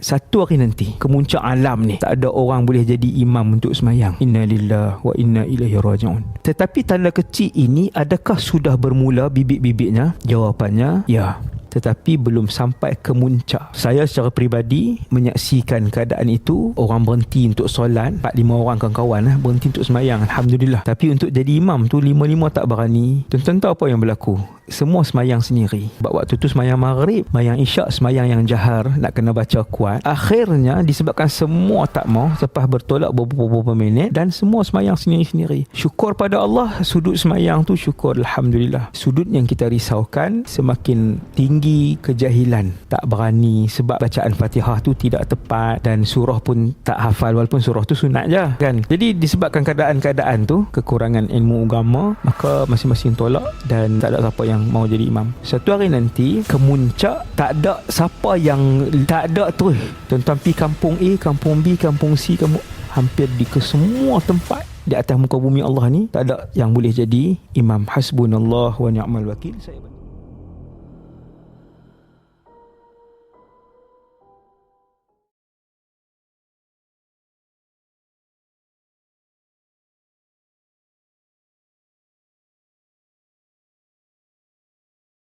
satu hari nanti kemuncak alam ni tak ada orang boleh jadi imam untuk semayang. Inna lillahi wa inna ilaihi raji'un. Tetapi tanda kecil ini adakah sudah bermula bibit-bibitnya? Jawapannya ya, tetapi belum sampai ke muncak. Saya secara peribadi menyaksikan keadaan itu. Orang berhenti untuk solat, 4-5 orang kawan-kawan berhenti untuk semayang, Alhamdulillah. Tapi untuk jadi imam tu 5-5 tak berani. Tuan-tuan tahu apa yang berlaku? Semua semayang sendiri. Sebab waktu tu semayang maghrib, semayang isyak, semayang yang jahar, nak kena baca kuat. Akhirnya disebabkan semua tak mau, selepas bertolak beberapa minit, dan semua semayang sendiri-sendiri. Syukur pada Allah, sudut semayang tu syukur, Alhamdulillah. Sudut yang kita risaukan, semakin tinggi kejahilan, tak berani sebab bacaan Fatihah tu tidak tepat dan surah pun tak hafal, walaupun surah tu sunat je kan. Jadi disebabkan keadaan-keadaan tu, kekurangan ilmu agama, maka masing-masing tolak dan tak ada siapa yang mau jadi imam. Satu hari nanti kemuncak, tak ada siapa yang tak ada terus. Tuan-tuan pergi kampung A, kampung B, kampung C, hampir di ke semua tempat di atas muka bumi Allah ni, tak ada yang boleh jadi imam. Hasbunallah wa ni'mal wakil. Saya